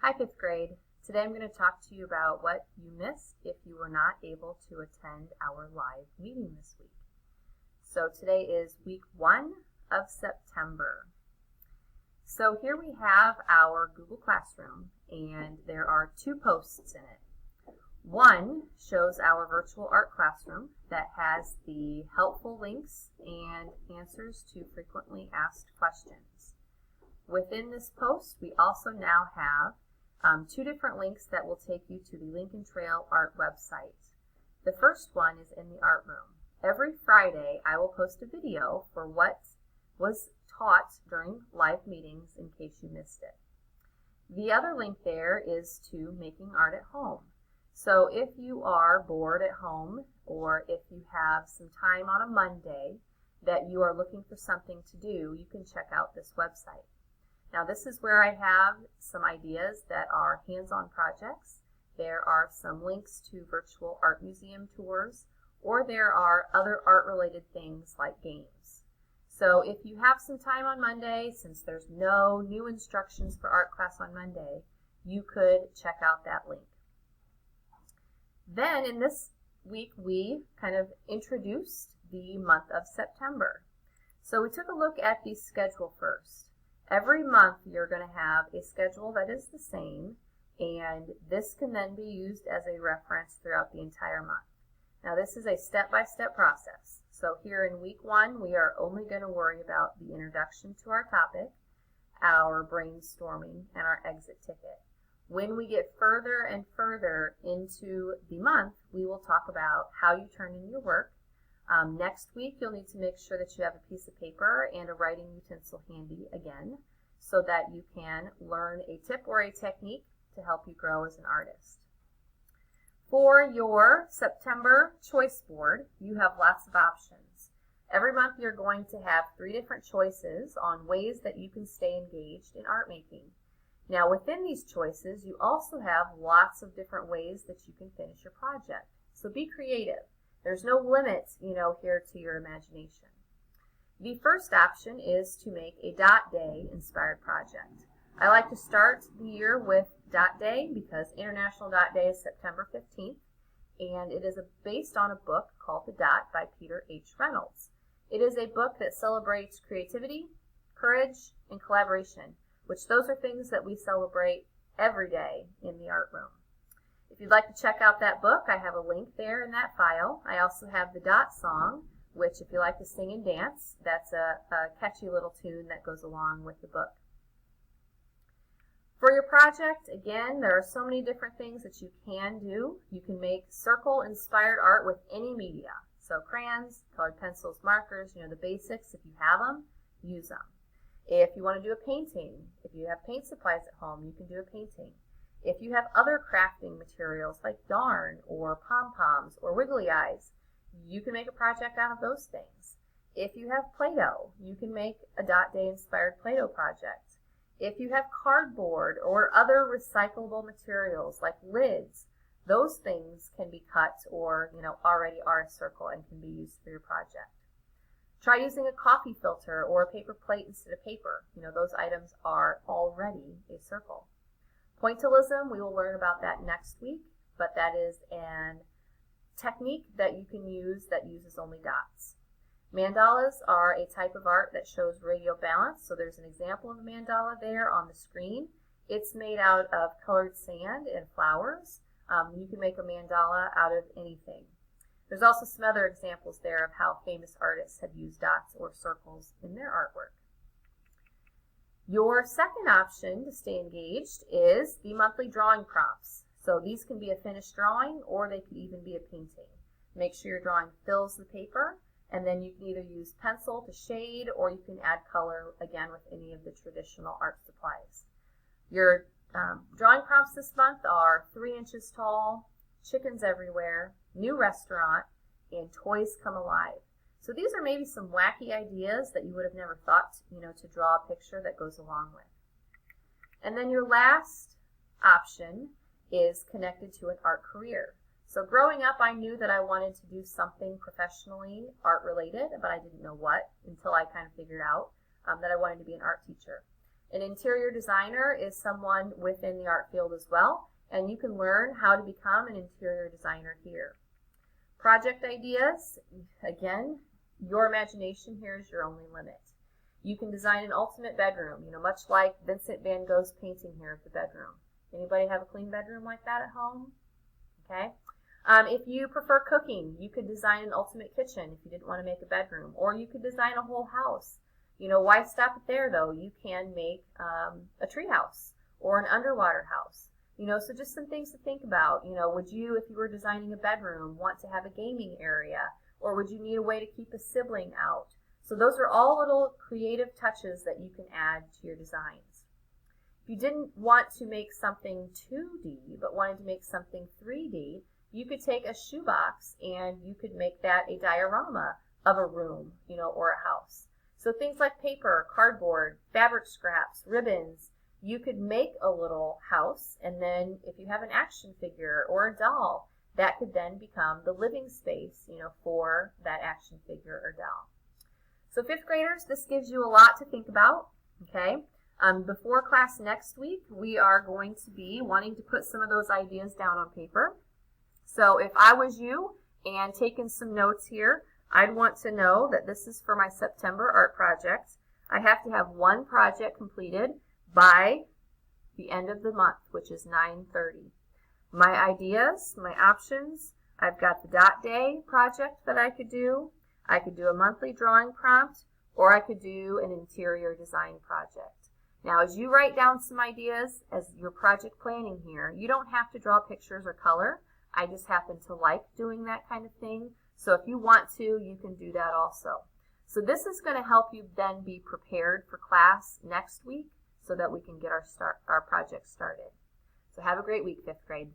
Hi, 5th grade. Today I'm going to talk to you about what you missed if you were not able to attend our live meeting this week. So today is week 1 of September. So here we have our Google Classroom, and there are 2 posts in it. One shows our virtual art classroom that has the helpful links and answers to frequently asked questions. Within this post, we also now have 2 different links that will take you to the Lincoln Trail Art website. The first one is in the art room. Every Friday, I will post a video for what was taught during live meetings in case you missed it. The other link there is to making art at home. So if you are bored at home, or if you have some time on a Monday that you are looking for something to do, you can check out this website. Now this is where I have some ideas that are hands-on projects. There are some links to virtual art museum tours, or there are other art-related things like games. So if you have some time on Monday, since there's no new instructions for art class on Monday, you could check out that link. Then in this week, we kind of introduced the month of September. So we took a look at the schedule first. Every month you're going to have a schedule that is the same, and this can then be used as a reference throughout the entire month. Now this is a step-by-step process. So here in week 1, we are only going to worry about the introduction to our topic, our brainstorming, and our exit ticket. When we get further and further into the month, we will talk about how you turn in your work. Next week, you'll need to make sure that you have a piece of paper and a writing utensil handy again, so that you can learn a tip or a technique to help you grow as an artist. For your September choice board, you have lots of options. Every month, you're going to have 3 different choices on ways that you can stay engaged in art making. Now, within these choices, you also have lots of different ways that you can finish your project. So be creative. There's no limit, here to your imagination. The first option is to make a Dot Day inspired project. I like to start the year with Dot Day because International Dot Day is September 15th, and it is based on a book called The Dot by Peter H. Reynolds. It is a book that celebrates creativity, courage, and collaboration, which those are things that we celebrate every day in the art room. If you'd like to check out that book, I have a link there in that file. I also have the Dot song, which if you like to sing and dance, that's a catchy little tune that goes along with the book. For your project, again, there are so many different things that you can do. You can make circle-inspired art with any media. So crayons, colored pencils, markers, the basics. If you have them, use them. If you want to do a painting, if you have paint supplies at home, you can do a painting. If you have other crafting materials like yarn or pom-poms or wiggly eyes, you can make a project out of those things. If you have Play-Doh, you can make a Dot Day inspired Play-Doh project. If you have cardboard or other recyclable materials like lids, those things can be cut or already are a circle and can be used for your project. Try using a coffee filter or a paper plate instead of paper. Those items are already a circle. Pointillism, we will learn about that next week, but that is a technique that you can use that uses only dots. Mandalas are a type of art that shows radial balance, so there's an example of a mandala there on the screen. It's made out of colored sand and flowers. You can make a mandala out of anything. There's also some other examples there of how famous artists have used dots or circles in their artwork. Your second option to stay engaged is the monthly drawing prompts. So these can be a finished drawing or they could even be a painting. Make sure your drawing fills the paper, and then you can either use pencil to shade or you can add color again with any of the traditional art supplies. Your drawing prompts this month are 3 inches tall, chickens everywhere, new restaurant, and toys come alive. So these are maybe some wacky ideas that you would have never thought, to draw a picture that goes along with. And then your last option is connected to an art career. So growing up, I knew that I wanted to do something professionally art related, but I didn't know what until I kind of figured out that I wanted to be an art teacher. An interior designer is someone within the art field as well, and you can learn how to become an interior designer here. Project ideas, again, your imagination here is your only limit. You can design an ultimate bedroom, much like Vincent van Gogh's painting here of the bedroom. Anybody have a clean bedroom like that at home? Okay. If you prefer cooking, you could design an ultimate kitchen if you didn't want to make a bedroom, or you could design a whole house. Why stop it there though? You can make a tree house or an underwater house. So just some things to think about. Would you, if you were designing a bedroom, want to have a gaming area, or would you need a way to keep a sibling out? So those are all little creative touches that you can add to your designs. If you didn't want to make something 2D, but wanted to make something 3D, you could take a shoebox and you could make that a diorama of a room, or a house. So things like paper, cardboard, fabric scraps, ribbons, you could make a little house, and then if you have an action figure or a doll, that could then become the living space, for that action figure or doll. So 5th graders, this gives you a lot to think about, okay? Before class next week, we are going to be wanting to put some of those ideas down on paper. So if I was you and taking some notes here, I'd want to know that this is for my September art project. I have to have one project completed by the end of the month, which is 9/30. My ideas, my options, I've got the dot day project that I could do. I could do a monthly drawing prompt, or I could do an interior design project. Now, as you write down some ideas as your project planning here, you don't have to draw pictures or color. I just happen to like doing that kind of thing. So if you want to, you can do that also. So this is going to help you then be prepared for class next week so that we can get our project started. So have a great week, 5th grade.